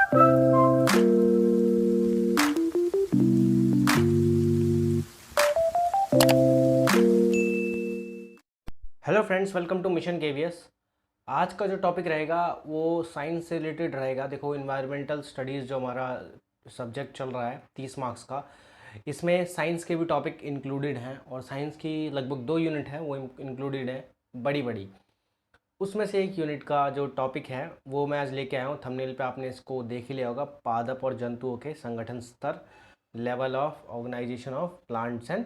Hello friends, welcome to mission KVS. आज का जो टॉपिक रहेगा वो साइंस से रिलेटेड रहेगा। देखो, इन्वायरमेंटल स्टडीज़ जो हमारा सब्जेक्ट चल रहा है 30 मार्क्स का, इसमें साइंस के भी टॉपिक इंक्लूडेड हैं और साइंस की लगभग 2 यूनिट हैं वो इंक्लूडेड है, बड़ी बड़ी। उसमें से एक यूनिट का जो टॉपिक है वो मैं आज लेके आया हूँ। थंबनेल पे आपने इसको देख ही लिया होगा, पादप और जंतुओं के संगठन स्तर, level of organisation of plants and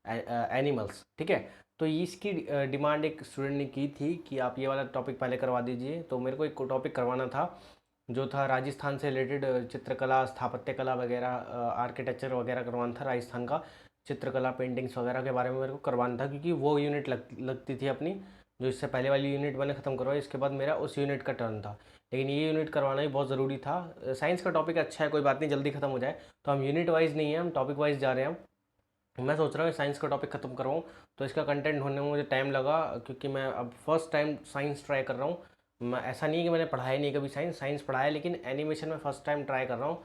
animals. ठीक है, तो इसकी डिमांड एक स्टूडेंट ने की थी कि आप ये वाला टॉपिक पहले करवा दीजिए। तो मेरे को एक टॉपिक करवाना था जो था राजस्थान से रिलेटेड, चित्रकला, स्थापत्य कला वगैरह, आर्किटेक्चर वगैरह करवाना था। राजस्थान का चित्रकला, पेंटिंग्स वगैरह के बारे में मेरे को करवाना था, क्योंकि वो यूनिट लगती थी अपनी। जो इससे पहले वाली यूनिट मैंने ख़त्म करवाई, इसके बाद मेरा उस यूनिट का टर्न था, लेकिन ये यूनिट करवाना ही बहुत ज़रूरी था। साइंस का टॉपिक अच्छा है, कोई बात नहीं, जल्दी ख़त्म हो जाए। तो हम यूनिट वाइज नहीं है, हम टॉपिक वाइज जा रहे हैं। मैं सोच रहा हूँ साइंस का टॉपिक ख़त्म करवाऊँ, तो इसका कंटेंट ढूंढने में मुझे टाइम लगा, क्योंकि मैं अब फर्स्ट टाइम साइंस ट्राई कर रहा हूँ। मैं ऐसा नहीं है कि मैंने पढ़ाया नहीं कभी, साइंस साइंस पढ़ाया है, लेकिन एनिमेशन में फ़र्स्ट टाइम ट्राई कर रहा हूँ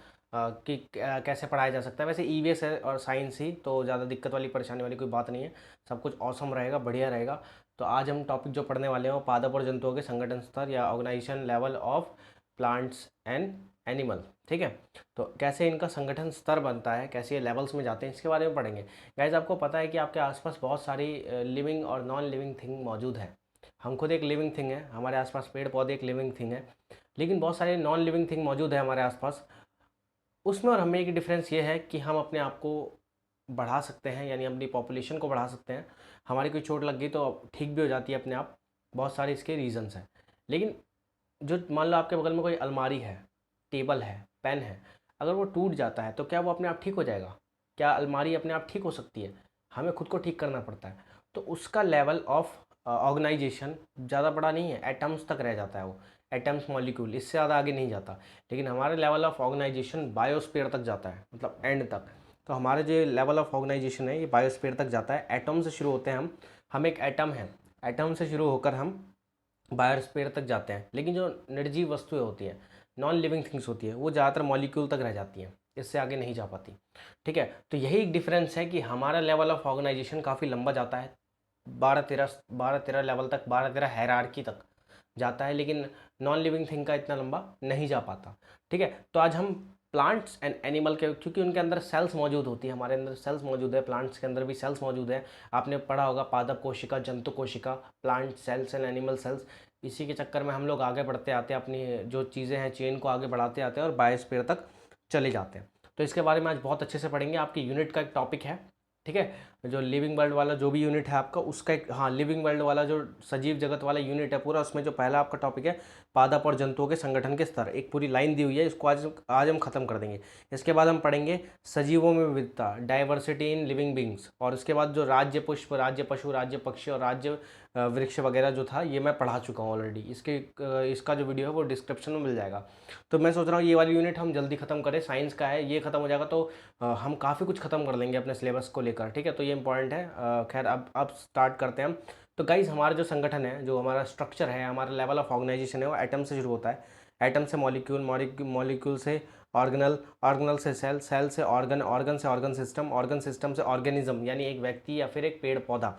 कि कैसे पढ़ाया जा सकता है। वैसे ईवीएस है और साइंस ही, तो ज़्यादा दिक्कत वाली, परेशानी वाली कोई बात नहीं है, सब कुछ ऑसम रहेगा, बढ़िया रहेगा। तो आज हम टॉपिक जो पढ़ने वाले हैं वो पादप और जंतुओं के संगठन स्तर या organisation level of plants and animal. ठीक है, तो कैसे इनका संगठन स्तर बनता है, कैसे ये लेवल्स में जाते हैं, इसके बारे में पढ़ेंगे। गाइज, आपको पता है कि आपके आसपास बहुत सारी लिविंग और नॉन लिविंग थिंग मौजूद है। हम खुद एक लिविंग थिंग है, हमारे आसपास पेड़ पौधे एक लिविंग थिंग है, लेकिन बहुत सारे नॉन लिविंग थिंग मौजूद है हमारे आसपास। उसमें और हमें एक डिफरेंस ये है कि हम अपने आप को बढ़ा सकते हैं, यानी अपनी पॉपुलेशन को बढ़ा सकते हैं। हमारी कोई चोट लग गई तो ठीक भी हो जाती है अपने आप। बहुत सारे इसके रीजंस हैं। लेकिन जो मान लो आपके बगल में कोई अलमारी है, टेबल है, पेन है, अगर वो टूट जाता है तो क्या वो अपने आप ठीक हो जाएगा? क्या अलमारी अपने आप ठीक हो सकती है? हमें खुद को ठीक करना पड़ता है। तो उसका लेवल ऑफ ऑर्गेनाइजेशन ज़्यादा बड़ा नहीं है, एटम्स तक रह जाता है वो, एटम्स, मॉलिक्यूल, इससे ज़्यादा आगे नहीं जाता। लेकिन हमारा लेवल ऑफ ऑर्गेनाइजेशन बायोस्फीयर तक जाता है, मतलब एंड तक। तो हमारे जो लेवल ऑफ ऑर्गेनाइजेशन है ये बायोस्फीयर तक जाता है। एटम से शुरू होते हैं हम एक एटम है, एटम से शुरू होकर हम बायोस्फीयर तक जाते हैं। लेकिन जो निर्जीव वस्तुएं होती हैं, नॉन लिविंग थिंग्स होती है, वो ज़्यादातर मॉलिक्यूल तक रह जाती हैं, इससे आगे नहीं जा पाती। ठीक है, तो यही एक डिफरेंस है कि हमारा लेवल ऑफ ऑर्गेनाइजेशन काफ़ी लंबा जाता है, 12-13 लेवल तक, 12-13 हायरार्की तक जाता है, लेकिन नॉन लिविंग थिंग का इतना लंबा नहीं जा पाता। ठीक है, तो आज हम प्लांट्स एंड एनिमल के, क्योंकि उनके अंदर सेल्स मौजूद होती है, हमारे अंदर सेल्स मौजूद है, प्लांट्स के अंदर भी सेल्स मौजूद है। आपने पढ़ा होगा पादप कोशिका, जंतु कोशिका, plant cells and animal cells. इसी के चक्कर में हम लोग आगे बढ़ते आते हैं, अपनी जो चीज़ें हैं चेन को आगे बढ़ाते आते हैं और बायोस्फीयर तक चले जाते हैं। तो इसके बारे में आज बहुत अच्छे से पढ़ेंगे। आपकी यूनिट का एक टॉपिक है, ठीक है, जो लिविंग वर्ल्ड वाला जो भी यूनिट है आपका, उसका एक, हाँ, लिविंग वर्ल्ड वाला जो सजीव जगत वाला यूनिट है पूरा, उसमें जो पहला आपका टॉपिक है पादप और जंतुओं के संगठन के स्तर, एक पूरी लाइन दी हुई है, इसको आज हम खत्म कर देंगे। इसके बाद हम पढ़ेंगे सजीवों में विविधता, डाइवर्सिटी इन लिविंग बींग्स, और उसके बाद जो राज्य पुष्प, राज्य पशु, राज्य पक्षी और राज्य वृक्ष वगैरह जो था, ये मैं पढ़ा चुका हूँ ऑलरेडी। इसका जो वीडियो है वो डिस्क्रिप्शन में मिल जाएगा। तो मैं सोच रहा हूँ ये वाली यूनिट हम जल्दी खत्म करें, साइंस का है, ये खत्म हो जाएगा तो हम काफ़ी कुछ खत्म कर लेंगे अपने सिलेबस को लेकर। ठीक है, तो ये इंपॉर्टेंट है। खैर, अब स्टार्ट करते हैं हम। तो गाइज, हमारा जो संगठन है, जो हमारा स्ट्रक्चर है, हमारा लेवल ऑफ ऑर्गेनाइजेशन है, वो एटम से शुरू होता है। एटम से मॉलिक्यूल, मॉलिक्यूल से ऑर्गेनल, ऑर्गेनल से सेल, सेल से ऑर्गन, ऑर्गन से ऑर्गन सिस्टम, ऑर्गन सिस्टम से ऑर्गेनिज्म, यानी एक व्यक्ति या फिर एक पेड़ पौधा।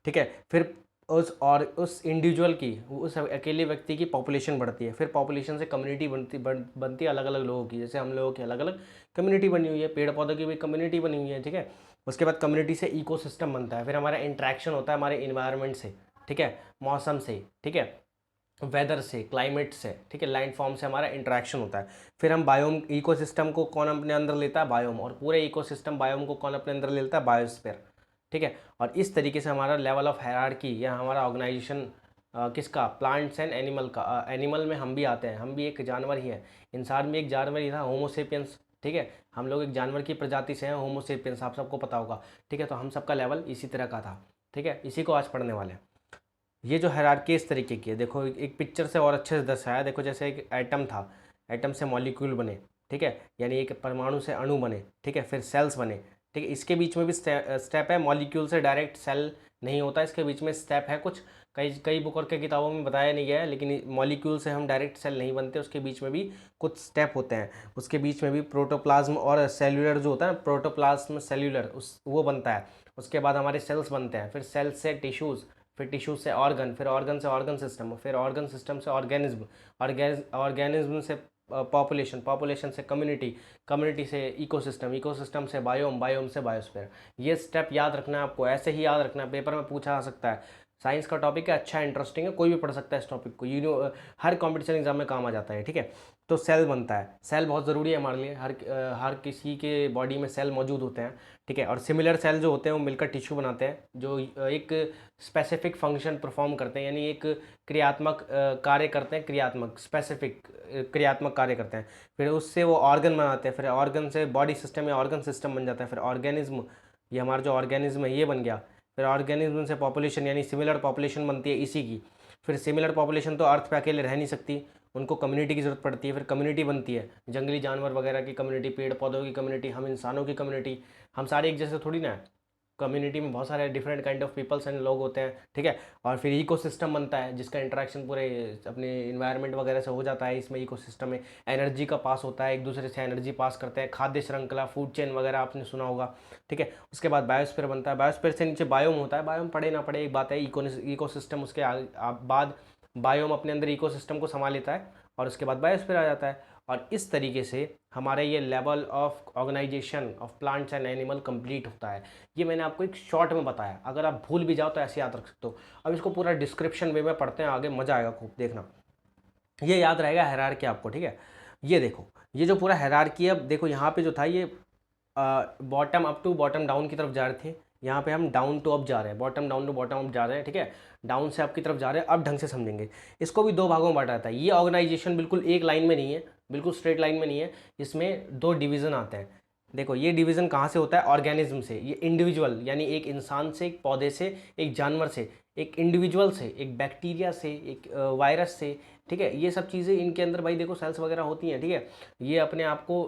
ठीक है, फिर उस इंडिविजुअल की, उस अकेले व्यक्ति की पॉपुलेशन बढ़ती है, फिर पॉपुलेशन से कम्युनिटी बनती है अलग अलग लोगों की। जैसे हम लोगों की अलग अलग कम्युनिटी बनी हुई है, पेड़ पौधों की भी कम्युनिटी बनी हुई है। ठीक है, उसके बाद कम्युनिटी से इकोसिस्टम बनता है, फिर हमारा इंट्रैक्शन होता है हमारे इन्वायरमेंट से, ठीक है, मौसम से, ठीक है, वेदर से, क्लाइमेट से, ठीक है, लैंड फॉर्म से हमारा इंटरेक्शन होता है। फिर हम बायोम, इकोसिस्टम को कौन अपने अंदर लेता है? बायोम। और पूरे इकोसिस्टम बायोम को कौन अपने अंदर लेता है? बायोस्फीयर। ठीक है, और इस तरीके से हमारा लेवल ऑफ हायरार्की या हमारा ऑर्गेनाइजेशन किसका? प्लांट्स एंड एनिमल का। एनिमल में हम भी आते हैं, हम भी एक जानवर ही हैं। इंसान भी एक जानवर ही था, होमोसेपियंस। ठीक है, हम लोग एक जानवर की प्रजाति से हैं, होमोसेपियंस, आप सबको पता होगा। ठीक है, तो हम सबका लेवल इसी तरह का था। ठीक है, इसी को आज पढ़ने वाले हैं। ये जो हायरार्की इस तरीके की है, देखो एक पिक्चर से और अच्छे से दर्शाया। देखो, जैसे एक एटम था, एटम से मॉलिक्यूल बने, ठीक है, यानी एक परमाणु से अणु बने, ठीक है, फिर सेल्स बने। ठीक है, इसके बीच में भी स्टेप है, मॉलिक्यूल से डायरेक्ट सेल नहीं होता, इसके बीच में स्टेप है कुछ कई कई बुक और कई किताबों में बताया नहीं गया है, लेकिन मॉलिक्यूल से हम डायरेक्ट सेल नहीं बनते, उसके बीच में भी कुछ स्टेप होते हैं, उसके बीच में भी प्रोटोप्लाज्म और सेल्यूलर जो होता है ना, प्रोटोप्लाज्म सेल्यूलर उस वो बनता है, उसके बाद हमारे सेल्स बनते हैं, फिर सेल से टिश्यूज़, फिर टिश्यूज से ऑर्गन, फिर ऑर्गन से ऑर्गन सिस्टम, फिर ऑर्गन सिस्टम से ऑर्गेनिज्म, ऑर्गेनिज्म से पॉपुलेशन, पॉपुलेशन से कम्युनिटी, कम्युनिटी से इकोसिस्टम, इकोसिस्टम से बायोम, बायोम से बायोस्फीयर। ये स्टेप याद रखना है आपको, ऐसे ही याद रखना है, पेपर में पूछा आ सकता है। साइंस का टॉपिक है, अच्छा इंटरेस्टिंग है, कोई भी पढ़ सकता है इस टॉपिक को, हर कॉम्पिटिशन एग्जाम में काम आ जाता है, ठीक है। तो सेल बनता है, सेल बहुत ज़रूरी है हमारे लिए, हर किसी के बॉडी में सेल मौजूद होते हैं, ठीक है। और सिमिलर सेल जो होते हैं वो मिलकर टिश्यू बनाते हैं, जो एक स्पेसिफिक फंक्शन परफॉर्म करते हैं, यानी एक क्रियात्मक कार्य करते हैं, क्रियात्मक स्पेसिफिक क्रियात्मक कार्य करते हैं। फिर उससे वो ऑर्गन बनाते हैं, फिर ऑर्गन से बॉडी सिस्टम या ऑर्गन सिस्टम बन जाता है, फिर ऑर्गेनिज्म, ये हमारा जो ऑर्गेनिज्म है ये बन गया। फिर ऑर्गेनिज्म से पॉपुलेशन, यानी सिमिलर पॉपुलेशन बनती है इसी की। फिर सिमिलर पॉपुलेशन तो अर्थ पे अकेले रह नहीं सकती, उनको कम्युनिटी की ज़रूरत पड़ती है, फिर कम्युनिटी बनती है, जंगली जानवर वगैरह की कम्युनिटी, पेड़ पौधों की कम्युनिटी, हम इंसानों की कम्युनिटी। हम सारे एक जैसे थोड़ी ना है, कम्युनिटी में बहुत सारे different kind of peoples and लोग होते हैं, ठीक है। और फिर इकोसिस्टम बनता है, जिसका इंटरेक्शन पूरे अपने इन्वायरमेंट वगैरह से हो जाता है। इसमें इकोसिस्टम में एनर्जी का पास होता है, एक दूसरे से एनर्जी पास करते हैं, खाद्य श्रृंखला, फूड चेन वगैरह आपने सुना होगा, ठीक है। उसके बाद बायोस्फीयर बनता है, बायोस्फीयर से नीचे बायोम होता है, बायोम पढ़े ना पढ़े एक बात है, इकोसिस्टम उसके बाद बायोम अपने अंदर इकोसिस्टम को संभाल लेता है, और उसके बाद बायोस्फीयर आ जाता है। और इस तरीके से हमारा ये level of organisation of plants and animal complete होता है। ये मैंने आपको एक शॉर्ट में बताया, अगर आप भूल भी जाओ तो ऐसे याद रख सकते हो। अब इसको पूरा डिस्क्रिप्शन वे में पढ़ते हैं, आगे मजा आएगा खूब, देखना ये याद रहेगा हायरार्की आपको, ठीक है। ये देखो, ये जो पूरा हायरार्की है, अब देखो यहाँ पे जो था ये bottom up to bottom down की तरफ जा रहे थे, यहाँ पे हम डाउन टू अप जा रहे हैं, bottom down to bottom up जा रहे हैं, ठीक है। डाउन से अप की तरफ जा रहे हैं, अब ढंग से समझेंगे। इसको भी दो भागों में बांटा जाता है, ये ऑर्गेनाइजेशन बिल्कुल एक लाइन में नहीं है, बिल्कुल स्ट्रेट लाइन में नहीं है, इसमें दो डिवीज़न आते हैं। देखो ये डिवीज़न कहाँ से होता है, ऑर्गेनिज्म से। ये इंडिविजुअल, यानी एक इंसान से, एक पौधे से, एक जानवर से, एक इंडिविजुअल से, एक बैक्टीरिया से, एक वायरस से, ठीक है। ये सब चीज़ें इनके अंदर भाई देखो सेल्स वगैरह होती हैं, ठीक है। ये अपने आप को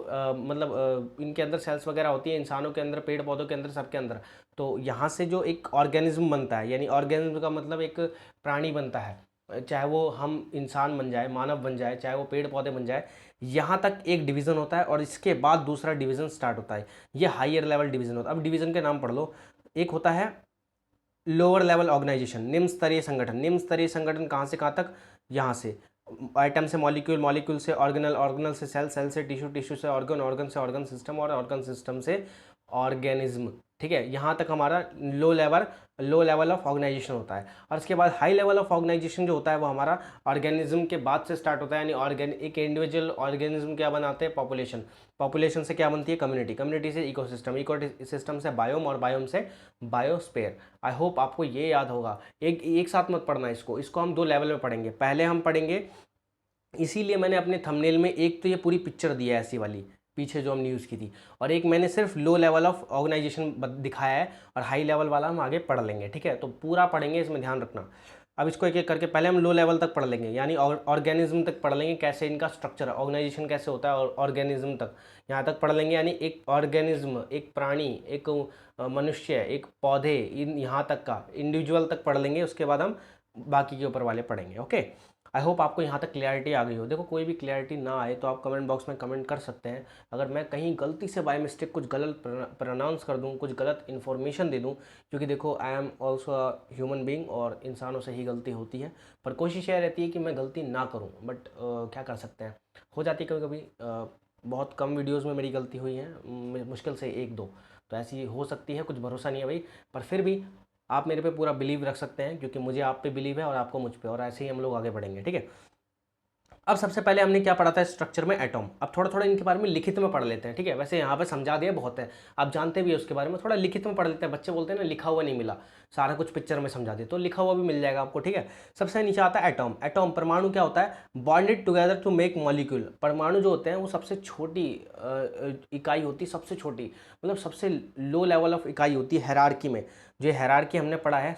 इनके अंदर सेल्स वगैरह होती हैं, इंसानों के अंदर, पेड़ पौधों के अंदर, सबके अंदर। तो यहाँ से जो एक ऑर्गेनिज्म बनता है, यानी ऑर्गेनिज्म का मतलब एक प्राणी बनता है, चाहे वो हम इंसान बन जाए, मानव बन जाए, चाहे वो पेड़ पौधे बन जाए, यहाँ तक एक डिवीज़न होता है, और इसके बाद दूसरा डिवीज़न स्टार्ट होता है, ये हायर लेवल डिवीज़न होता है। अब डिवीज़न के नाम पढ़ लो। एक होता है लोअर लेवल ऑर्गेनाइजेशन, निम्न स्तरीय संगठन। निम्न स्तरीय संगठन कहाँ से कहाँ तक, यहाँ से आइटम से मॉलिक्यूल, मॉलिक्यूल से ऑर्गेनल, ऑर्गेनल से सेल, सेल से टिश्यू, टिश्यू से ऑर्गन, ऑर्गन से ऑर्गन सिस्टम, और ऑर्गन सिस्टम से ऑर्गेनिज्म, ठीक है। यहाँ तक हमारा लो लेवल ऑफ ऑर्गेनाइजेशन होता है। और उसके बाद हाई लेवल ऑफ ऑर्गेनाइजेशन जो होता है वो हमारा ऑर्गेनिज्म के बाद से स्टार्ट होता है, यानी एक इंडिविजुअल ऑर्गेनिज्म क्या बनाते हैं, पॉपुलेशन, पॉपुलेशन से क्या बनती है, कम्युनिटी, कम्युनिटी से इकोसिस्टम, इकोसिस्टम से बायोम, और बायोम से बायोस्फीयर। आई होप आपको ये याद होगा। एक साथ मत पढ़ना इसको, इसको हम दो लेवल में पढ़ेंगे। पहले हम पढ़ेंगे, इसीलिए मैंने अपने थंबनेल में एक तो ये पूरी पिक्चर दी है ऐसी वाली, पीछे जो हम न्यूज़ की थी, और एक मैंने सिर्फ लो लेवल ऑफ ऑर्गेनाइजेशन दिखाया है, और हाई लेवल वाला हम आगे पढ़ लेंगे, ठीक है। तो पूरा पढ़ेंगे, इसमें ध्यान रखना। अब इसको एक एक करके पहले हम लो लेवल तक पढ़ लेंगे, यानी ऑर्गेनिज्म तक पढ़ लेंगे, कैसे इनका स्ट्रक्चर, ऑर्गेनाइजेशन कैसे होता है, और ऑर्गेनिज्म तक यहाँ तक पढ़ लेंगे, यानी एक ऑर्गेनिज्म, एक प्राणी, एक मनुष्य, एक पौधे, इन यहाँ तक का इंडिविजुअल तक पढ़ लेंगे। उसके बाद हम बाकी के ऊपर वाले पढ़ेंगे, ओके। आई होप आपको यहाँ तक क्लैरिटी आ गई हो। देखो कोई भी क्लैरिटी ना आए तो आप कमेंट बॉक्स में कमेंट कर सकते हैं। अगर मैं कहीं गलती से बाय मिस्टेक कुछ गलत प्रोनाउंस कर दूँ, कुछ गलत इन्फॉर्मेशन दे दूँ, क्योंकि देखो I am also a human being, और इंसानों से ही गलती होती है, पर कोशिश यह रहती है कि मैं गलती ना करूँ, बट क्या कर सकते हैं, हो जाती है कभी कभी। बहुत कम वीडियोज़ में मेरी गलती हुई है, मुश्किल से एक दो, तो ऐसी हो सकती है, कुछ भरोसा नहीं है भाई। पर फिर भी आप मेरे पे पूरा बिलीव रख सकते हैं, क्योंकि मुझे आप पे बिलीव है और आपको मुझ पे, और ऐसे ही हम लोग आगे बढ़ेंगे, ठीक है। अब सबसे पहले हमने क्या पढ़ा था स्ट्रक्चर में, एटॉम। अब थोड़ा थोड़ा इनके बारे में लिखित में पढ़ लेते हैं, ठीक है। वैसे यहाँ पे समझा दिया बहुत है, आप जानते भी है उसके बारे में, थोड़ा लिखित में पढ़ लेते हैं। बच्चे बोलते हैं ना लिखा हुआ नहीं मिला, सारा कुछ पिक्चर में समझा दिया, तो लिखा हुआ भी मिल जाएगा आपको, ठीक है। सबसे नीचे आता है एटॉम। एटॉम परमाणु क्या होता है, bonded together to make molecule. परमाणु जो होते हैं वो सबसे छोटी इकाई होती है, सबसे छोटी, मतलब सबसे लो लेवल ऑफ इकाई होती है हायरार्की में। जो हायरार्की हमने पढ़ा है,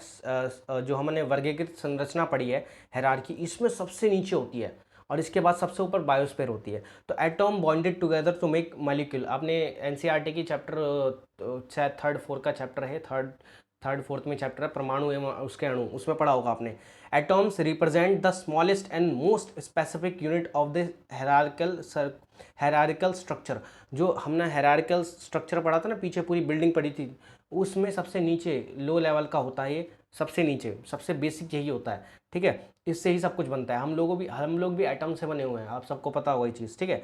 जो हमने वर्गीकृत संरचना पढ़ी है हायरार्की, इसमें सबसे नीचे होती है, और इसके बाद सबसे ऊपर बायोस्फीयर होती है। तो atom bonded together to make molecule, आपने एनसीईआरटी की चैप्टर शायद थर्ड फोर्थ का चैप्टर है, थर्ड थर्ड फोर्थ में चैप्टर है परमाणु एवं उसके अणु, उसमें पढ़ा होगा आपने। Atoms represent the smallest and most specific unit of the hierarchical structure. जो हमने हायरार्किकल स्ट्रक्चर पढ़ा था ना, पीछे पूरी बिल्डिंग पढ़ी थी, उसमें सबसे नीचे लो लेवल का होता है ये, सबसे नीचे सबसे बेसिक यही होता है, ठीक है। इससे ही सब कुछ बनता है। हम लोग भी एटम से बने हुए हैं, आप सबको पता होगा ये चीज़, ठीक है।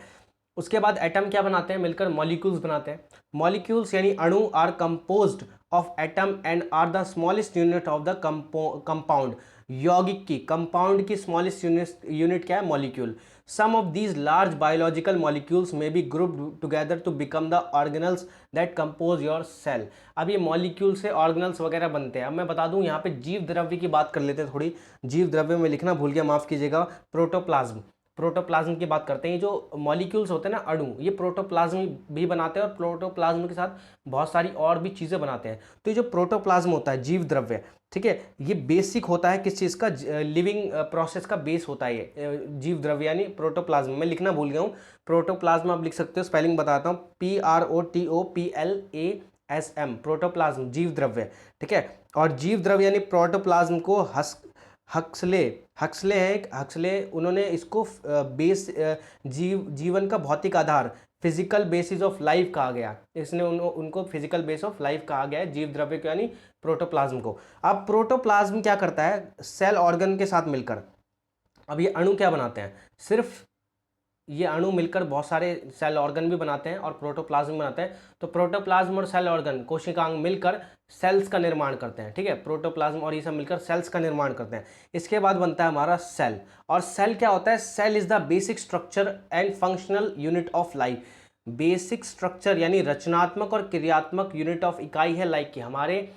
उसके बाद एटम क्या बनाते हैं, मिलकर मॉलिक्यूल्स बनाते हैं। मॉलिक्यूल्स यानी अणु are composed of atom and are the smallest unit of the compound. यौगिक की, कंपाउंड की स्मॉलेस्ट यूनिट क्या है, molecule. Some of these large biological molecules may be grouped together to become the organelles that compose your cell. अब ये molecule से organelles वगैरह बनते हैं। अब मैं बता दूं, यहाँ पे जीव द्रव्य की बात कर लेते हैं थोड़ी। जीव द्रव्य में लिखना भूल गया, माफ कीजिएगा। प्रोटोप्लाज्म, प्रोटोप्लाज्म की बात करते हैं। ये जो मॉलिक्यूल्स होते हैं ना, अणु, ये प्रोटोप्लाज्म भी बनाते हैं और प्रोटोप्लाज्म के साथ बहुत सारी और भी चीज़ें बनाते हैं। तो ये जो प्रोटोप्लाज्म होता है, जीव द्रव्य, ठीक है, ये बेसिक होता है किस चीज़ का, लिविंग प्रोसेस का बेस होता है ये जीव द्रव्य यानी प्रोटोप्लाज्म। मैं लिखना भूल गया हूँ, प्रोटोप्लाज्म आप लिख सकते हो, स्पेलिंग बताता हूँ, PROTOPLASM, प्रोटोप्लाज्म, जीव द्रव्य, ठीक है। और जीव द्रव्य यानी प्रोटोप्लाज्म को हक्सले है एक, हक्सले, उन्होंने इसको जीवन का भौतिक आधार, फिजिकल बेसिस ऑफ लाइफ कहा गया। इसने उनको फिजिकल बेस ऑफ लाइफ कहा गया है, जीव द्रव्य को यानी प्रोटोप्लाज्म को। अब प्रोटोप्लाज्म क्या करता है, सेल ऑर्गन के साथ मिलकर, अब ये अणु क्या बनाते हैं, सिर्फ ये अणु मिलकर बहुत सारे सेल ऑर्गन भी बनाते हैं और प्रोटोप्लाज्म बनाते हैं। तो प्रोटोप्लाज्म और सेल ऑर्गन, कोशिकांग मिलकर सेल्स का निर्माण करते हैं, ठीक है। प्रोटोप्लाज्म और ये सब मिलकर सेल्स का निर्माण करते हैं। इसके बाद बनता है हमारा सेल। और सेल क्या होता है, cell is the basic structure and functional unit of life. Basic structure यानी रचनात्मक और क्रियात्मक यूनिट ऑफ इकाई है लाइफ की, हमारे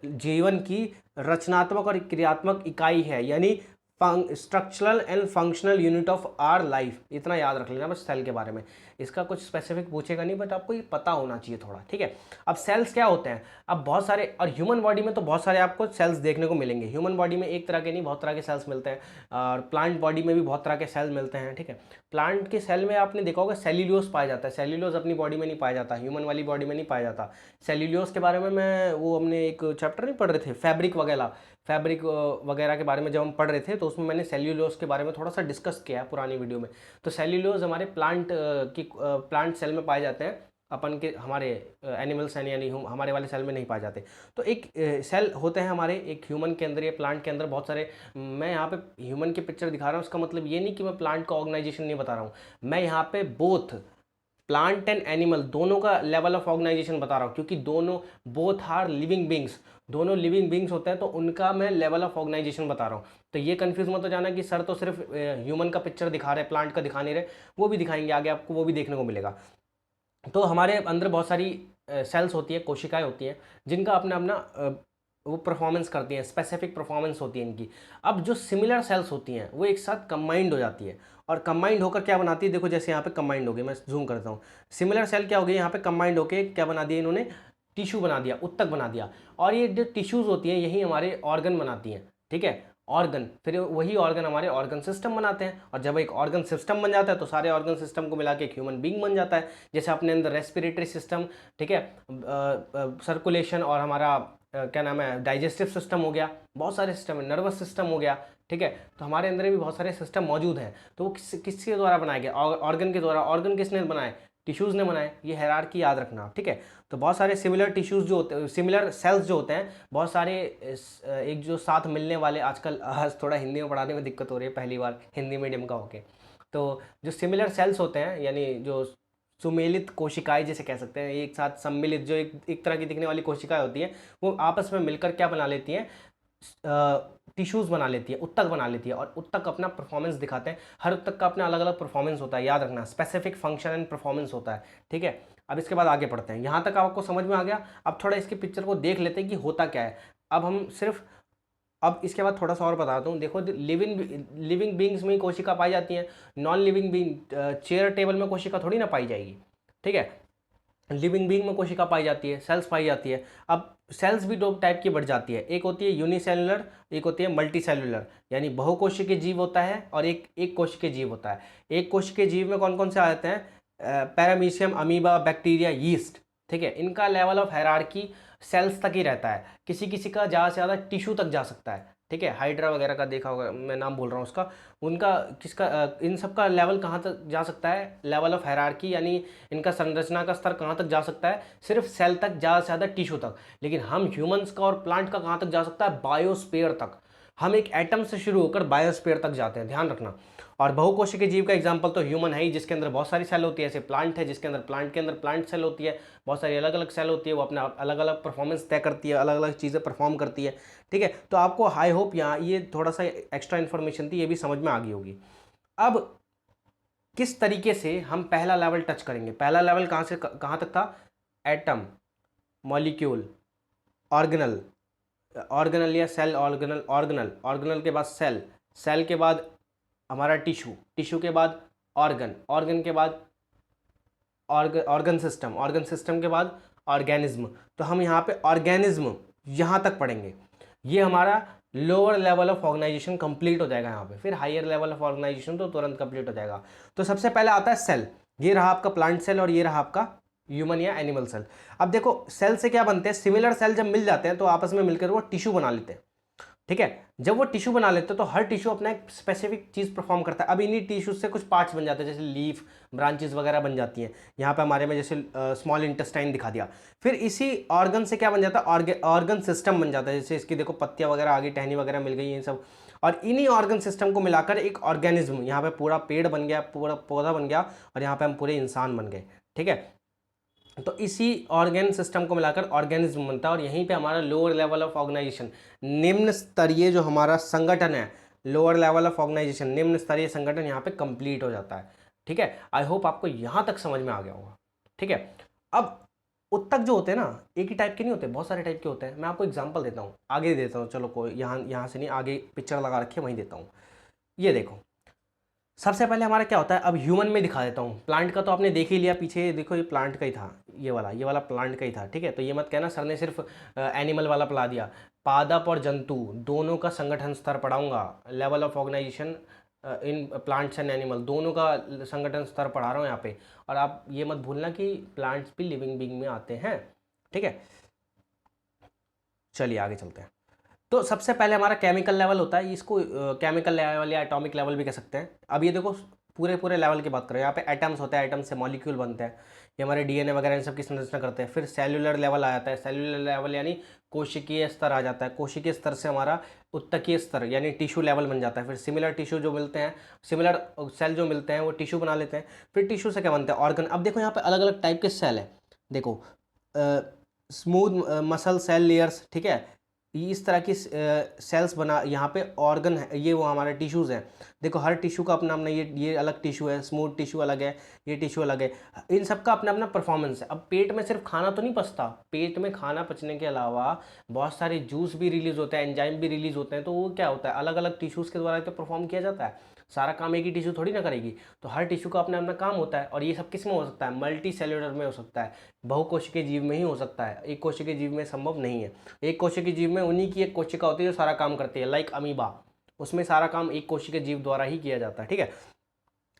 जीवन की रचनात्मक और क्रियात्मक इकाई है, यानी structural and functional unit of our life. इतना याद रख लेना बस सेल के बारे में। इसका कुछ स्पेसिफिक पूछेगा नहीं, बट आपको ये पता होना चाहिए थोड़ा, ठीक है। अब सेल्स क्या होते हैं, अब बहुत सारे, और ह्यूमन बॉडी में तो बहुत सारे आपको सेल्स देखने को मिलेंगे। ह्यूमन बॉडी में एक तरह के नहीं, बहुत तरह के सेल्स मिलते हैं। और प्लांट बॉडी में भी बहुत तरह के सेल्स मिलते हैं, ठीक है। प्लांट के सेल में आपने देखा होगा सेल्यूलोज पाया जाता है। सेल्यूलोज अपनी बॉडी में नहीं पाया जाता, ह्यूमन वाली बॉडी में नहीं पाया जाता। सेल्यूलोज के बारे में मैं वो हमने एक चैप्टर नहीं पढ़ रहे थे, फैब्रिक वगैरह के बारे में जब हम पढ़ रहे थे, तो उसमें मैंने सेल्यूलोज के बारे में थोड़ा सा डिस्कस किया है पुरानी वीडियो में। तो सेल्यूलोज हमारे प्लांट सेल में पाए जाते हैं, अपन के हमारे एनिमल्स हैं यानी हमारे वाले सेल में नहीं पाए जाते। तो एक सेल होते हैं हमारे, एक ह्यूमन के अंदर या प्लांट के अंदर बहुत सारे। मैं यहाँ पे ह्यूमन की पिक्चर दिखा रहा हूँ, उसका मतलब ये नहीं कि मैं प्लांट का ऑर्गेनाइजेशन नहीं बता रहा हूँ। मैं यहाँ पे बोथ प्लांट एंड एनिमल दोनों का लेवल ऑफ ऑर्गेनाइजेशन बता रहा हूँ, क्योंकि दोनों बोथ आर लिविंग बींग्स, दोनों लिविंग बींग्स होते हैं, तो उनका मैं लेवल ऑफ ऑर्गेनाइजेशन बता रहा हूँ। तो ये कंफ्यूज मत हो जाना कि सर तो सिर्फ ह्यूमन का पिक्चर दिखा रहे, प्लांट का दिखा नहीं रहे। वो भी दिखाएंगे आगे आपको, वो भी देखने को मिलेगा। तो हमारे अंदर बहुत सारी सेल्स होती है, कोशिकाएं होती हैं, जिनका अपना अपना वो परफॉर्मेंस करती हैं, स्पेसिफिक परफॉर्मेंस होती है इनकी। अब जो सिमिलर सेल्स होती हैं वो एक साथ कंबाइंड हो जाती है, और कंबाइंड होकर क्या बनाती है, देखो जैसे यहाँ पे कंबाइंड हो गई, मैं जूम करता हूँ। सिमिलर सेल क्या हो गई, यहाँ पे कंबाइंड होकर क्या बना दिया इन्होंने, टिश्यू बना दिया, उत्तक बना दिया। और ये जो टिश्यूज़ होती हैं यही हमारे ऑर्गन बनाती हैं, ठीक है, ऑर्गन। फिर वही ऑर्गन हमारे ऑर्गन सिस्टम बनाते हैं, और जब एक ऑर्गन सिस्टम बन जाता है तो सारे ऑर्गन सिस्टम को मिला के एक ह्यूमन बींग बन जाता है। जैसे अपने अंदर रेस्पिरेटरी सिस्टम, ठीक है, सर्कुलेशन, और हमारा क्या नाम है, डाइजेस्टिव सिस्टम हो गया, बहुत सारे सिस्टम है, नर्वस सिस्टम हो गया, ठीक है। तो हमारे अंदर भी बहुत सारे सिस्टम मौजूद हैं। तो वो किसके द्वारा बनाए गए, ऑर्गन के द्वारा। ऑर्गन किसने बनाए, टिश्यूज़ ने बनाए। ये हायरार्की याद रखना, ठीक है। तो बहुत सारे सिमिलर टिश्यूज़ जो होते हैं, सिमिलर सेल्स जो होते हैं, बहुत सारे एक जो साथ मिलने वाले, आजकल थोड़ा हिंदी में पढ़ाने में दिक्कत हो रही है, पहली बार हिंदी मीडियम का होके। तो जो सिमिलर सेल्स होते हैं, यानी जो सुमेलित कोशिकाएं जिसे कह सकते हैं, एक साथ सम्मिलित, जो एक तरह की दिखने वाली कोशिकाएं होती हैं, वो आपस में मिलकर क्या बना लेती हैं, टिश्यूज़ बना लेती है, उत्तक बना लेती है। और उत्तक अपना परफॉर्मेंस दिखाते हैं, हर उत्तक का अपना अलग अलग परफॉर्मेंस होता है, याद रखना, स्पेसिफिक फंक्शन एंड परफॉर्मेंस होता है, ठीक है। अब इसके बाद आगे पढ़ते हैं, यहाँ तक आपको समझ में आ गया। अब थोड़ा इसकी पिक्चर को देख लेते हैं कि होता क्या है। अब हम सिर्फ, अब इसके बाद थोड़ा सा और बताता हूँ। देखो, लिविंग बींग्स में ही कोशिका पाई जाती है, non living being, chair table में कोशिका थोड़ी ना पाई जाएगी, ठीक है। लिविंग बींग में कोशिका पाई जाती है, सेल्स पाई जाती है। अब सेल्स भी दो टाइप की बढ़ जाती है, एक होती है यूनिसेलुलर, एक होती है मल्टी सेलुलर, यानी बहुकोशिकीय जीव होता है और एक कोशिकीय जीव होता है। एक कोशिकीय जीव में कौन कौन से आ जाते हैं, पैरामीशियम, अमीबा, बैक्टीरिया, यीस्ट, ठीक है। इनका लेवल ऑफ हायरार्की सेल्स तक ही रहता है, किसी किसी का ज़्यादा से ज़्यादा टिश्यू तक जा सकता है, ठीक है। हाइड्रा वगैरह का देखा होगा, मैं नाम बोल रहा हूँ उसका, उनका किसका इन सब का लेवल कहाँ तक जा सकता है, लेवल ऑफ हायरार्की, यानी इनका संरचना का स्तर कहाँ तक जा सकता है, सिर्फ सेल तक, ज़्यादा से ज़्यादा टिश्यू तक। लेकिन हम ह्यूमंस का और प्लांट का कहाँ तक जा सकता है, बायोस्फीयर तक। हम एक एटम से शुरू होकर बायोस्फीयर तक जाते हैं, ध्यान रखना। और बहुकोशिकीय जीव का एग्जांपल तो ह्यूमन है ही, जिसके अंदर बहुत सारी सेल होती है। ऐसे प्लांट है जिसके अंदर प्लांट के अंदर प्लांट सेल होती है, बहुत सारी अलग अलग सेल होती है, वो अपना अलग अलग परफॉर्मेंस तय करती है, अलग अलग चीज़ें परफॉर्म करती है, ठीक है। तो आपको आई होप यहाँ ये थोड़ा सा एक्स्ट्रा इन्फॉर्मेशन थी, ये भी समझ में आ गई होगी। अब किस तरीके से हम पहला लेवल टच करेंगे, पहला लेवल कहाँ से कहाँ तक था, एटम, मॉलिक्यूल, ऑर्गेनल, ऑर्गेनल या सेल, ऑर्गेनल, ऑर्गेनल, ऑर्गेनल के बाद सेल, सेल के बाद हमारा टिश्यू, टिश्यू के बाद ऑर्गन, ऑर्गन के बाद ऑर्गन सिस्टम, ऑर्गन सिस्टम के बाद ऑर्गेनिज्म। तो हम यहाँ पे ऑर्गेनिज्म यहाँ तक पढ़ेंगे। ये हमारा lower level of organisation complete हो जाएगा यहाँ पे। फिर हायर लेवल ऑफ ऑर्गेनाइजेशन तो तुरंत कंप्लीट हो जाएगा। तो सबसे पहले आता है सेल, ये रहा आपका प्लांट सेल और ये रहा आपका ह्यूमन या एनिमल सेल। अब देखो सेल से क्या बनते हैं, सिमिलर सेल जब मिल जाते हैं तो आपस में मिलकर वो टिश्यू बना लेते हैं, ठीक है। जब वो टिश्यू बना लेते हैं तो हर टिश्यू अपना एक स्पेसिफिक चीज़ परफॉर्म करता है। अब इन्हीं टिश्यू से कुछ पार्ट्स बन जाते हैं, जैसे लीफ, ब्रांचेस वगैरह बन जाती हैं। यहाँ पे हमारे में जैसे स्मॉल इंटेस्टाइन दिखा दिया। फिर इसी ऑर्गन से क्या बन जाता है, ऑर्गन सिस्टम बन जाता है। जैसे इसकी देखो पत्तियाँ वगैरह आगे टहनी वगैरह मिल गई, ये सब। और इन्हीं ऑर्गन सिस्टम को मिलाकर एक ऑर्गेनिज्म, यहाँ पे पूरा पेड़ बन गया, पूरा पौधा बन गया, और यहाँ पे हम पूरे इंसान बन गए, ठीक है। तो इसी ऑर्गेन सिस्टम को मिलाकर ऑर्गेनिज्म बनता है। और यहीं पे हमारा लोअर लेवल ऑफ ऑर्गेनाइजेशन, निम्न स्तरीय जो हमारा संगठन है, लोअर लेवल ऑफ ऑर्गेनाइजेशन, निम्न स्तरीय संगठन यहाँ पे कंप्लीट हो जाता है, ठीक है। आई होप आपको यहाँ तक समझ में आ गया होगा, ठीक है। अब उत्तक जो होते हैं ना, एक ही टाइप के नहीं होते, बहुत सारे टाइप के होते हैं। मैं आपको एग्जाम्पल देता हूँ, आगे देता हूँ, चलो कोई यहाँ से नहीं, आगे पिक्चर लगा रखी है वहीं देता हूँ। ये देखो, सबसे पहले हमारा क्या होता है, अब ह्यूमन में दिखा देता हूँ। प्लांट का तो आपने देख ही लिया, पीछे देखो ये प्लांट का ही था, ये वाला प्लांट का ही था, ठीक है। तो ये मत कहना सर ने सिर्फ एनिमल वाला पढ़ा दिया। पादप और जंतु दोनों का संगठन स्तर पढ़ाऊंगा, level of organisation in plants and animal, दोनों का संगठन स्तर पढ़ा रहा हूँ यहाँ पे। और आप ये मत भूलना कि प्लांट्स भी लिविंग बीइंग में आते हैं, ठीक है। चलिए आगे चलते हैं। तो सबसे पहले हमारा केमिकल लेवल होता है, इसको केमिकल लेवल या एटॉमिक लेवल भी कह सकते हैं। अब ये देखो पूरे पूरे लेवल की बात करें, यहाँ पे एटम्स होता है, एटम से मॉलिक्यूल बनते हैं, ये हमारे डीएनए वगैरह इन सब की संरचना करते हैं। फिर सेल्यूलर लेवल आ जाता है, सेल्यूलर लेवल यानी कोशिकीय स्तर आ जाता है। कोशिकीय स्तर से हमारा उत्तकीय स्तर यानी टिश्यू लेवल बन जाता है। फिर सिमिलर टिश्यू जो मिलते हैं, सिमिलर सेल जो मिलते हैं वो टिश्यू बना लेते हैं। फिर टिश्यू से क्या बनता है, ऑर्गन। अब देखो यहाँ पे अलग अलग टाइप के सेल है, देखो स्मूथ मसल सेल लेयर्स, ठीक है। इस तरह की सेल्स बना, यहाँ पे ऑर्गन है, ये वो हमारे टिश्यूज़ हैं। देखो हर टिश्यू का अपना अपना, ये अलग टिश्यू है, स्मूथ टिश्यू अलग है, ये टिश्यू अलग है, इन सब का अपना अपना परफॉर्मेंस है। अब पेट में सिर्फ खाना तो नहीं पचता, पेट में खाना पचने के अलावा बहुत सारे जूस भी रिलीज होते हैं, एंजाइम भी रिलीज होते हैं। तो वो क्या होता है, अलग अलग टिश्यूज़ के द्वारा तो परफॉर्म किया जाता है, सारा काम एक ही टिश्यू थोड़ी ना करेगी। तो हर टिश्यू का अपना अपना काम होता है। और ये सब किस में हो सकता है, मल्टी सेल्यूलर में हो सकता है, बहुकोशिकीय जीव में ही हो सकता है, एक कोशिकीय जीव में संभव नहीं है। एक कोशिकीय जीव में उन्हीं की एक कोशिका होती है जो सारा काम करती है, लाइक अमीबा, उसमें सारा काम एक कोशिकीय जीव द्वारा ही किया जाता है, ठीक है।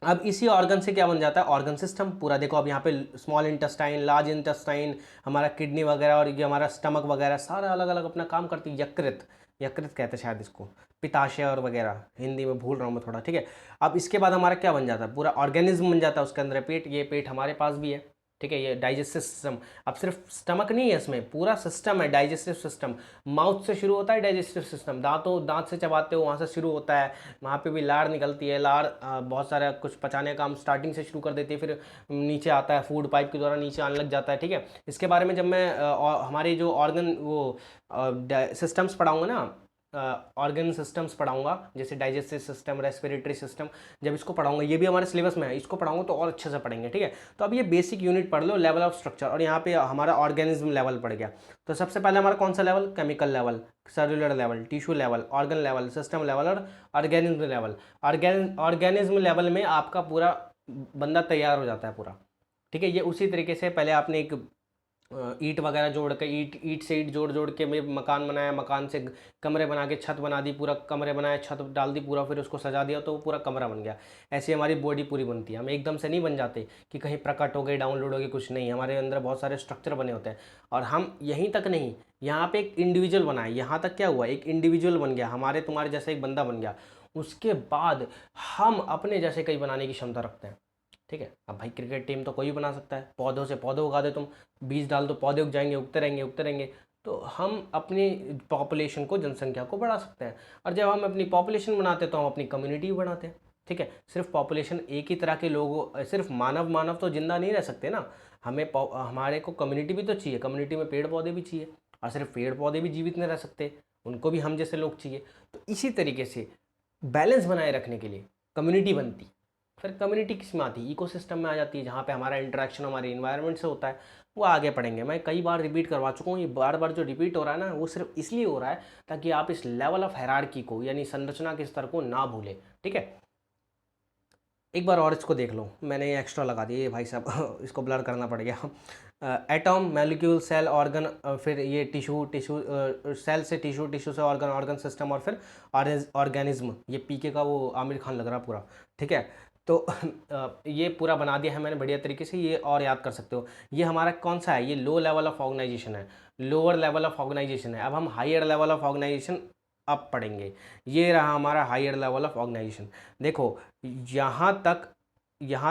अब इसी ऑर्गन से क्या बन जाता है, ऑर्गन सिस्टम पूरा। देखो अब यहाँ पे स्मॉल इंटेस्टाइन, लार्ज इंटेस्टाइन, हमारा किडनी वगैरह और ये हमारा स्टमक वगैरह सारा अलग अलग अपना काम करती है। यकृत, यकृत कहते हैं शायद इसको, पिताशय और वगैरह, हिंदी में भूल रहा हूँ मैं थोड़ा, ठीक है। अब इसके बाद हमारा क्या बन जाता है, पूरा ऑर्गेनिज्म बन जाता है, उसके अंदर पेट, ये पेट हमारे पास भी है, ठीक है। ये डाइजेस्टिव सिस्टम, अब सिर्फ स्टमक नहीं है, इसमें पूरा सिस्टम है, डाइजेस्टिव सिस्टम। माउथ से शुरू होता है डाइजेस्टिव सिस्टम, दांत से चबाते हो वहाँ से शुरू होता है, वहाँ पे भी लार निकलती है। लार बहुत सारा कुछ पचाने का काम स्टार्टिंग से शुरू कर देती है, फिर नीचे आता है, फूड पाइप के द्वारा नीचे आने लग जाता है, ठीक है। इसके बारे में जब मैं हमारे जो ऑर्गन वो सिस्टम्स पढ़ाऊँगा ना, ऑर्गन सिस्टम्स पढ़ाऊंगा, जैसे डाइजेस्टिव सिस्टम, रेस्पिरेटरी सिस्टम, जब इसको पढ़ाऊंगा, ये भी हमारे सिलेबस में है, इसको पढ़ाऊंगा तो और अच्छे से पढ़ेंगे, ठीक है। तो अब ये बेसिक यूनिट पढ़ लो, लेवल ऑफ स्ट्रक्चर, और यहाँ पे हमारा ऑर्गेनिज्म लेवल पड़ गया। तो सबसे पहले हमारा कौन सा level, chemical level, cellular level, tissue level, organ level, system level और ऑर्गेनिज्म लेवल। ऑर्गेनिज्म लेवल में आपका पूरा बंदा तैयार हो जाता है पूरा, ठीक है। ये उसी तरीके से पहले आपने एक ईंट वगैरह जोड़ के ईंट ईंट से ईंट जोड़ जोड़ के मैं मकान बनाया, मकान से कमरे बना के छत बना दी, पूरा कमरे बनाए, छत डाल दी पूरा, फिर उसको सजा दिया तो वो पूरा कमरा बन गया। ऐसे हमारी बॉडी पूरी बनती है। हम एकदम से नहीं बन जाते कि कहीं प्रकट हो गई, डाउनलोड हो गई, कुछ नहीं। हमारे अंदर बहुत सारे स्ट्रक्चर बने होते हैं। और हम यहीं तक नहीं, यहाँ पे एक इंडिविजुअल बना है। यहाँ तक क्या हुआ, एक इंडिविजुअल बन गया, हमारे तुम्हारे जैसे एक बंदा बन गया। उसके बाद हम अपने जैसे कई बनाने की क्षमता रखते हैं। ठीक है, अब भाई क्रिकेट टीम तो कोई भी बना सकता है। पौधों से पौधे उगा दे तुम, बीज डाल दो, पौधे उग जाएंगे, उगते रहेंगे उगते रहेंगे। तो हम अपनी पॉपुलेशन को, जनसंख्या को बढ़ा सकते हैं। और जब हम अपनी पॉपुलेशन बनाते हैं तो हम अपनी कम्युनिटी भी बनाते हैं। ठीक है, सिर्फ पॉपुलेशन एक ही तरह के लोगों, सिर्फ मानव मानव तो जिंदा नहीं रह सकते ना। हमें हमारे को कम्युनिटी भी तो चाहिए। कम्युनिटी में पेड़ पौधे भी चाहिए, और सिर्फ पेड़ पौधे भी जीवित नहीं रह सकते, उनको भी हम जैसे लोग चाहिए। तो इसी तरीके से बैलेंस बनाए रखने के लिए कम्युनिटी बनती। फिर कम्युनिटी किस में आती है, इकोसिस्टम में आ जाती है, जहाँ पे हमारा इंटरेक्शन हमारे इन्वायरमेंट से होता है। वो आगे पढ़ेंगे। मैं कई बार रिपीट करवा चुका हूँ, ये बार बार जो रिपीट हो रहा है ना, वो सिर्फ इसलिए हो रहा है ताकि आप इस लेवल ऑफ हायरार्की को, यानी संरचना के स्तर को ना भूलें। ठीक है, एक बार और इसको देख लो। मैंने ये एक्स्ट्रा लगा दिया, ये भाई साहब इसको ब्लर करना पड़ गया। एटम, मॉलिक्यूल, सेल, ऑर्गन, फिर ये टिश्यू, सेल से टिश्यू, टिश्यू से ऑर्गन, ऑर्गन सिस्टम, और फिर ऑर्गेनिज्म। ये पीके का वो आमिर खान लग रहा पूरा। ठीक है, तो ये पूरा बना दिया है मैंने बढ़िया तरीके से, ये और याद कर सकते हो। ये हमारा कौन सा है, ये लो लेवल ऑफ ऑर्गेनाइजेशन है, लोअर लेवल ऑफ ऑर्गेनाइजेशन है। अब हम हायर लेवल ऑफ ऑर्गेनाइजेशन अब पढ़ेंगे। ये रहा हमारा हायर लेवल ऑफ ऑर्गेनाइजेशन। देखो, यहाँ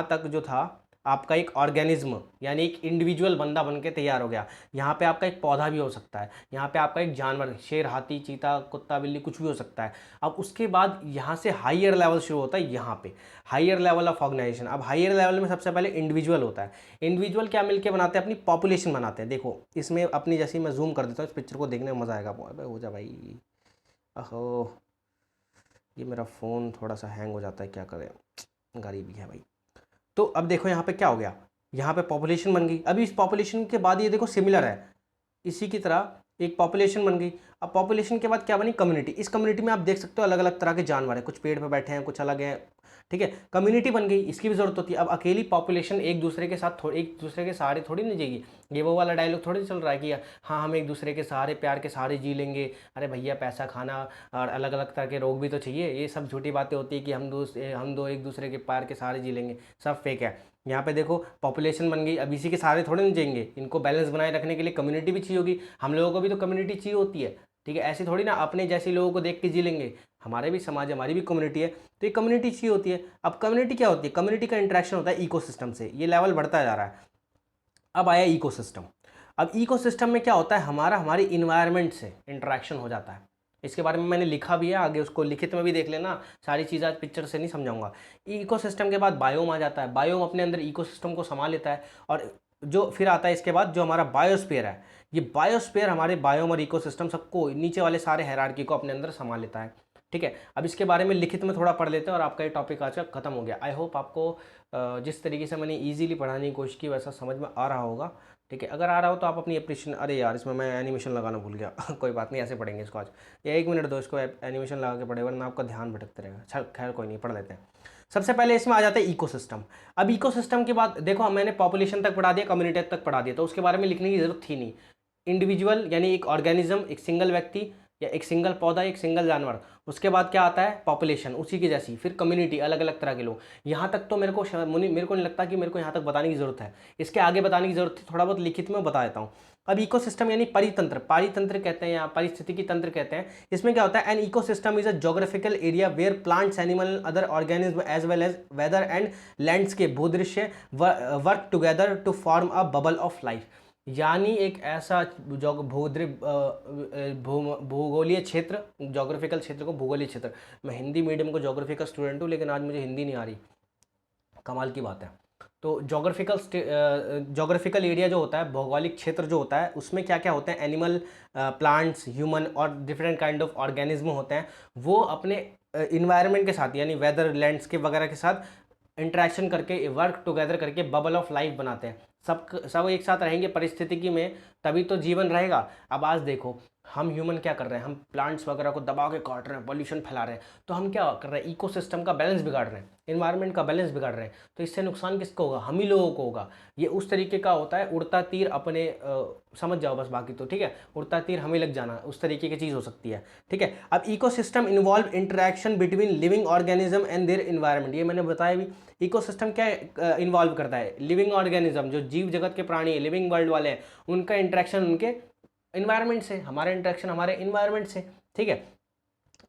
तक जो था आपका एक ऑर्गेनिज्म, यानी एक इंडिविजुअल बंदा बन के तैयार हो गया। यहाँ पे आपका एक पौधा भी हो सकता है, यहाँ पे आपका एक जानवर, शेर, हाथी, चीता, कुत्ता, बिल्ली, कुछ भी हो सकता है। अब उसके बाद यहाँ से हायर लेवल शुरू होता है, यहाँ पे हायर लेवल ऑफ ऑर्गेनाइजेशन। अब हायर लेवल में सबसे पहले इंडिविजुअल होता है। इंडिविजुअल क्या मिलके बनाते हैं, अपनी पॉपुलेशन बनाते हैं। देखो इसमें अपनी, जैसे मैं जूम कर देता हूँ, इस पिक्चर को देखने में मज़ा आएगा। हो जा भाई, अहो ये मेरा फ़ोन थोड़ा सा हैंग हो जाता है, क्या करें, गरीबी है भाई। तो अब देखो यहाँ पे क्या हो गया, यहाँ पे पॉपुलेशन बन गई। अभी इस पॉपुलेशन के बाद ये देखो सिमिलर है, इसी की तरह एक पॉपुलेशन बन गई। अब पॉपुलेशन के बाद क्या बनी, कम्युनिटी। इस कम्युनिटी में आप देख सकते हो अलग अलग तरह के जानवर हैं, कुछ पेड़ पे बैठे हैं, कुछ अलग हैं। ठीक है, कम्युनिटी बन गई, इसकी भी जरूरत होती है। अब अकेली पॉपुलेशन एक दूसरे के साथ एक दूसरे के सहारे थोड़ी नहीं जाएगी। ये वो वाला डायलॉग थोड़ी चल रहा है कि हाँ हम एक दूसरे के सहारे, प्यार के सहारे जी लेंगे। अरे भैया, पैसा, खाना और अलग अलग तरह के रोग भी तो चाहिए। ये सब झूठी बातें होती है कि हम दो एक दूसरे के प्यार के सहारे जी लेंगे, सब फेक है। यहाँ पे देखो पॉपुलेशन बन गई, अब इसी के सहारे थोड़े नहीं जाएंगे। इनको बैलेंस बनाए रखने के लिए कम्युनिटी भी चाहिए होगी। हम लोगों को भी तो कम्युनिटी चाहिए होती है। ठीक है, ऐसी थोड़ी ना अपने जैसे लोगों को देख के जी लेंगे। हमारे भी समाज है, हमारी भी कम्युनिटी है, तो ये कम्युनिटी चाहिए होती है। अब कम्युनिटी क्या होती है, कम्युनिटी का इंटरेक्शन होता है इकोसिस्टम से। ये लेवल बढ़ता जा रहा है। अब आया इकोसिस्टम। अब इकोसिस्टम में क्या होता है, हमारी इन्वायरमेंट से इंटरेक्शन हो जाता है। इसके बारे में मैंने लिखा भी है, आगे उसको लिखित में भी देख लेना। सारी चीज़ें आज पिक्चर से नहीं समझाऊंगा। इकोसिस्टम के बाद बायोम आ जाता है। बायोम अपने अंदर इकोसिस्टम को संभाल लेता है। और जो फिर आता है इसके बाद जो हमारा बायोस्फीयर है, ये बायोस्फीयर हमारे बायोम और इकोसिस्टम सबको, नीचे वाले सारे हायरार्की को अपने अंदर संभाल लेता है। ठीक है, अब इसके बारे में लिखित में थोड़ा पढ़ लेते हैं और आपका ये टॉपिक आज का खत्म हो गया। आई होप आपको जिस तरीके से मैंने इजीली पढ़ाने की कोशिश की वैसा समझ में आ रहा होगा। ठीक है, अगर आ रहा हो तो आप अपनी एप्रिशिएशन, अरे यार इसमें मैं एनिमेशन लगाना भूल गया कोई बात नहीं, ऐसे पढ़ेंगे इसको आज। या 1 मिनट दो, इसको एनिमेशन लगा के पढ़े, वरना आपका ध्यान भटकते रहेगा। अच्छा खैर कोई नहीं, पढ़ लेते हैं। सबसे पहले इसमें आ जाता है इकोसिस्टम। अब इकोसिस्टम के बाद देखो, मैंने पॉपुलेशन तक पढ़ा दिया, कम्युनिटी तक पढ़ा दिया, तो उसके बारे में लिखने की जरूरत थी नहीं। इंडिविजुअल यानी एक ऑर्गेनिज्म, एक सिंगल व्यक्ति या एक सिंगल पौधा, एक सिंगल जानवर। उसके बाद क्या आता है, पॉपुलेशन, उसी की जैसी। फिर कम्युनिटी, अलग अलग तरह के लोग। यहाँ तक तो मेरे को नहीं लगता कि मेरे को यहाँ तक बताने की जरूरत है। इसके आगे बताने की जरूरत थी, थोड़ा बहुत लिखित में बता देता हूँ। अब इकोसिस्टम यानी परितंत्र, पारितंत्र कहते हैं या परिस्थितिकी तंत्र कहते हैं। इसमें क्या होता है, an ecosystem is a geographical area where plants, animal, other organism as well as weather and landscape, भूदृश्य work together to form a bubble of life. यानी एक ऐसा भूगोलीय क्षेत्र, जोग्राफिकल क्षेत्र को भूगोलीय क्षेत्र। मैं हिंदी मीडियम को जोग्राफी का स्टूडेंट हूँ, लेकिन आज मुझे हिंदी नहीं आ रही, कमाल की बात है। तो जोग्राफिकल एरिया जो होता है, भौगोलिक क्षेत्र जो होता है, उसमें क्या क्या होते हैं, एनिमल, प्लांट्स, ह्यूमन और डिफरेंट काइंड ऑफ ऑर्गेनिज्म होते हैं। वो अपने इन्वायरमेंट के साथ, यानी वेदर, लैंडस्केप वगैरह के साथ इंटरेक्शन करके, वर्क टुगेदर करके बबल ऑफ लाइफ बनाते हैं। सब एक साथ रहेंगे परिस्थितिकी में, तभी तो जीवन रहेगा। अब आज देखो हम ह्यूमन क्या कर रहे हैं, हम प्लांट्स वगैरह को दबा के काट रहे हैं, पॉल्यूशन फैला रहे हैं, तो हम क्या कर रहे हैं, इकोसिस्टम का बैलेंस बिगाड़ रहे हैं, इन्वायरमेंट का बैलेंस बिगाड़ रहे हैं। तो इससे नुकसान किसको होगा, हम ही लोगों को होगा। ये उस तरीके का होता है, उड़ता तीर अपने समझ जाओ बस, बाकी तो ठीक है, उड़ता तीर हमें लग जाना, उस तरीके की चीज़ हो सकती है। ठीक है, अब ecosystem involve interaction between living organism and their environment, ये मैंने बताया भी। इकोसिस्टम क्या इन्वॉल्व करता है, लिविंग ऑर्गेनिज्म, जो जीव जगत के प्राणी लिविंग वर्ल्ड वाले हैं, उनका इंटरेक्शन उनके इन्वायरमेंट से, हमारा इंटरेक्शन हमारे इन्वायरमेंट से। ठीक है,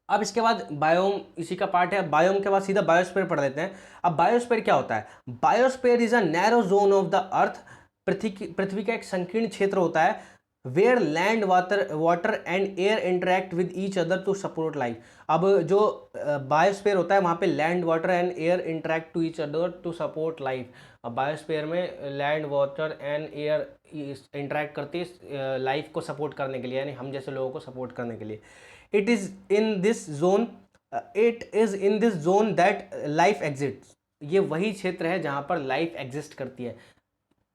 अब इसके बाद बायोम इसी का पार्ट है, बायोम के बाद सीधा बायोस्फीयर पढ़ लेते हैं। अब बायोस्फीयर क्या होता है, biosphere is a narrow zone of the earth, पृथ्वी का एक संकीर्ण क्षेत्र होता है, where land water and air interact with each other to support life. अब जो बायोस्फीयर होता है वहाँ पे land water and air interact to each other to support life. अब बायोस्फीयर में land water and air interact करती है लाइफ को सपोर्ट करने के लिए, यानी हम जैसे लोगों को सपोर्ट करने के लिए। It is in this zone that life exist, ये वही क्षेत्र है जहाँ पर लाइफ एग्जिस्ट करती है।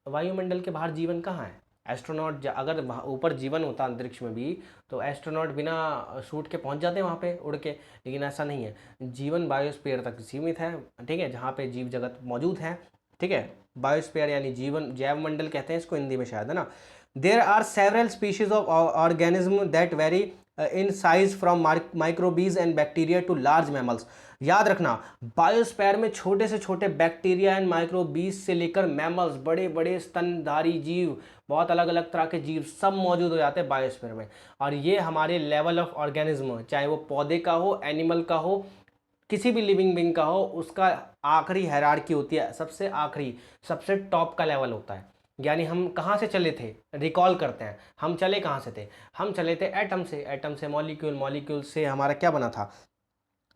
वायुमंडल के बाहर जीवन कहाँ है, एस्ट्रोनॉट अगर ऊपर जीवन होता अंतरिक्ष में भी तो एस्ट्रोनॉट बिना सूट के पहुंच जाते हैं वहाँ पे उड़ के, लेकिन ऐसा नहीं है। जीवन बायोस्फीयर तक सीमित है, ठीक है, जहाँ पे जीव जगत मौजूद है। ठीक है, बायोस्फीयर यानी जीवन, जैव मंडल कहते हैं इसको हिंदी में शायद, है ना। There are several species of organism that vary in size from microbes and bacteria to large mammals. याद रखना, बायोस्फीयर में छोटे से छोटे बैक्टीरिया एंड माइक्रोबीज से लेकर मैमल्स, बड़े बड़े स्तनधारी जीव, बहुत अलग अलग तरह के जीव सब मौजूद हो जाते हैं बायोस्फीयर में। और ये हमारे लेवल ऑफ ऑर्गेनिज्म, चाहे वो पौधे का हो, एनिमल का हो, किसी भी लिविंग बींग का हो, उसका आखिरी हायरार्की होती है, सबसे आखिरी, सबसे टॉप का लेवल होता है। यानी हम कहाँ से चले थे, रिकॉल करते हैं, हम चले कहाँ से थे, हम चले थे एटम से, एटम से मॉलिक्यूल, मॉलिक्यूल से हमारा क्या बना था,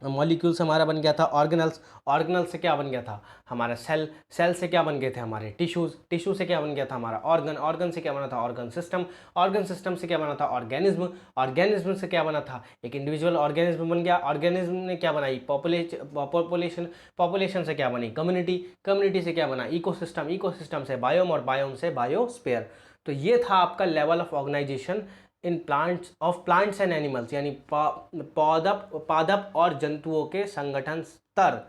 मॉलिक्यूल से हमारा बन गया था ऑर्गेनल्स, ऑर्गेनल से क्या बन गया था हमारा सेल, सेल से क्या बन गए थे हमारे टिश्यूज, टिश्यू से क्या बन गया था हमारा ऑर्गन, ऑर्गन से क्या बना था ऑर्गन सिस्टम, ऑर्गन सिस्टम से क्या बना था ऑर्गेनिज्म, ऑर्गेनिज्म से क्या बना था एक इंडिविजुअल ऑर्गेनिज्म बन गया, ऑर्गेनिज्म ने क्या बनाई पॉपुलेशन, पॉपुलेशन से क्या बनी कम्युनिटी, कम्युनिटी से क्या बना इकोसिस्टम, इकोसिस्टम से बायोम, और बायोम से बायोस्फीयर। तो ये था आपका level of organisation in plants and animals, यानी पादप और जंतुओं के संगठन स्तर।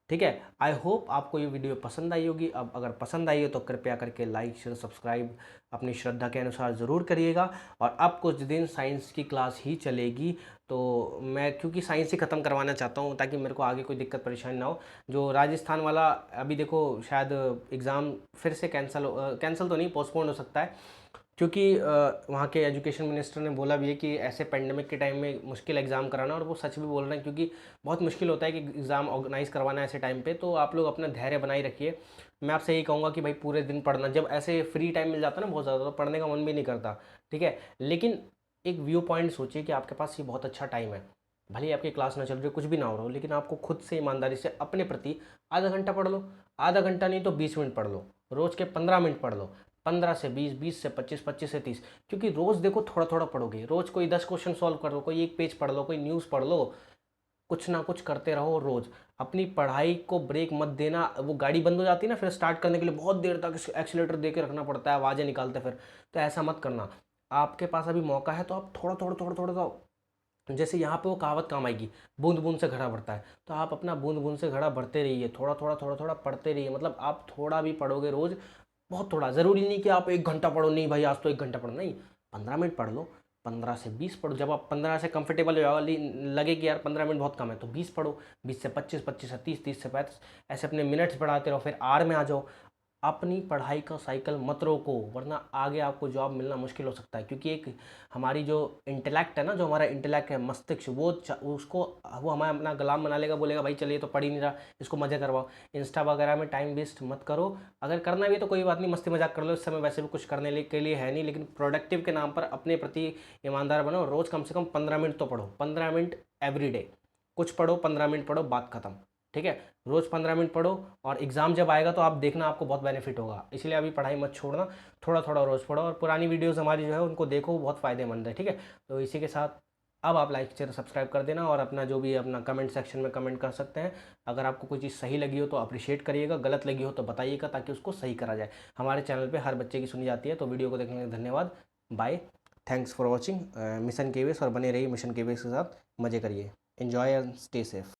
ठीक है, आई होप आपको ये वीडियो पसंद आई होगी। अब अगर पसंद आई हो तो कृपया करके लाइक शेयर सब्सक्राइब अपनी श्रद्धा के अनुसार ज़रूर करिएगा। और अब कुछ दिन साइंस की क्लास ही चलेगी, तो मैं क्योंकि साइंस ही ख़त्म करवाना चाहता हूँ ताकि मेरे को आगे कोई दिक्कत परेशानी ना हो। जो राजस्थान वाला अभी देखो शायद एग्ज़ाम फिर से कैंसिल तो नहीं, पोस्टपोन हो सकता है, क्योंकि वहाँ के एजुकेशन मिनिस्टर ने बोला भी है कि ऐसे पेंडेमिक के टाइम में मुश्किल एग्ज़ाम कराना, और वो सच भी बोल रहे हैं, क्योंकि बहुत मुश्किल होता है कि एग्ज़ाम ऑर्गेनाइज़ करवाना ऐसे टाइम पे। तो आप लोग अपना धैर्य बनाए रखिए। मैं आपसे यही कहूँगा कि भाई पूरे दिन पढ़ना, जब ऐसे फ्री टाइम मिल जाता है ना बहुत ज़्यादा, तो पढ़ने का मन भी नहीं करता। ठीक है, लेकिन एक व्यू पॉइंट सोचिए कि आपके पास ये बहुत अच्छा टाइम है, भले ही आपकी क्लास ना चल रही, कुछ भी ना हो रहा हो, लेकिन आपको खुद से ईमानदारी से अपने प्रति आधा घंटा पढ़ लो, आधा घंटा नहीं तो 20 मिनट पढ़ लो, रोज़ के 15 मिनट पढ़ लो, 15 से 20, 20 से 25, 25 से 30, क्योंकि रोज़ देखो थोड़ा थोड़ा पढ़ोगे, रोज़ कोई 10 क्वेश्चन सॉल्व कर लो, कोई एक पेज पढ़ लो, कोई न्यूज़ पढ़ लो, कुछ ना कुछ करते रहो रोज़। अपनी पढ़ाई को ब्रेक मत देना। वो गाड़ी बंद हो जाती है ना, फिर स्टार्ट करने के लिए बहुत देर तक एक्सीलेटर दे के रखना पड़ता है, आवाज़ें निकालते फिर, तो ऐसा मत करना। आपके पास अभी मौका है तो आप थोड़ा थोड़ा थोड़ा थोड़ा सा, जैसे यहाँ पे वो कहावत काम आएगी, बूंद बूंद से घड़ा भरता है, तो आप अपना बूंद बूंद से घड़ा भरते रहिए, थोड़ा थोड़ा थोड़ा थोड़ा पढ़ते रहिए। मतलब आप थोड़ा भी पढ़ोगे रोज़, बहुत थोड़ा, ज़रूरी नहीं कि आप 1 घंटा पढ़ो, नहीं भाई आज तो 1 घंटा पढ़ो, नहीं, 15 मिनट पढ़ लो, 15 से 20 पढ़ो। जब आप 15 से कंफर्टेबल हो जाओ, लगे कि यार 15 मिनट बहुत कम है, तो 20 पढ़ो, 20 से 25, 25 से 30, 30 से 35, ऐसे अपने मिनट्स बढ़ाते रहो, फिर आर में आ जाओ। अपनी पढ़ाई का साइकिल मत रोको, वरना आगे आपको जॉब मिलना मुश्किल हो सकता है। क्योंकि एक हमारी जो इंटेलेक्ट है ना, जो हमारा इंटेलेक्ट है, मस्तिष्क, वो हमारा अपना गुलाम बना लेगा, बोलेगा भाई चलिए तो पढ़ ही नहीं रहा, इसको मज़े करवाओ। इंस्टा वगैरह में टाइम वेस्ट मत करो, अगर करना भी है तो कोई बात नहीं, मस्ती मजाक कर लो, इस समय वैसे भी कुछ करने के लिए है नहीं, लेकिन प्रोडक्टिव के नाम पर अपने प्रति ईमानदार बनो। रोज़ कम से कम 15 मिनट तो पढ़ो, 15 मिनट एवरी डे, कुछ पढ़ो, 15 मिनट पढ़ो, बात खत्म। ठीक है, रोज़ 15 मिनट पढ़ो, और एग्ज़ाम जब आएगा तो आप देखना आपको बहुत बेनिफिट होगा। इसलिए अभी पढ़ाई मत छोड़ना, थोड़ा थोड़ा रोज़ पढ़ो, और पुरानी वीडियोस हमारी जो है उनको देखो, बहुत फ़ायदेमंद है। ठीक है, तो इसी के साथ अब आप लाइक शेयर सब्सक्राइब कर देना और अपना जो भी अपना कमेंट सेक्शन में कमेंट कर सकते हैं। अगर आपको कोई चीज़ सही लगी हो तो अप्रिशिएट करिएगा, गलत लगी हो तो बताइएगा ताकि उसको सही करा जाए। हमारे चैनल पे हर बच्चे की सुनी जाती है। तो वीडियो को देखने के लिए धन्यवाद, bye, thanks for watching mission KVS. और बने रहिए मिशन केवीएस के साथ, मज़े करिए, एन्जॉय एंड स्टे सेफ।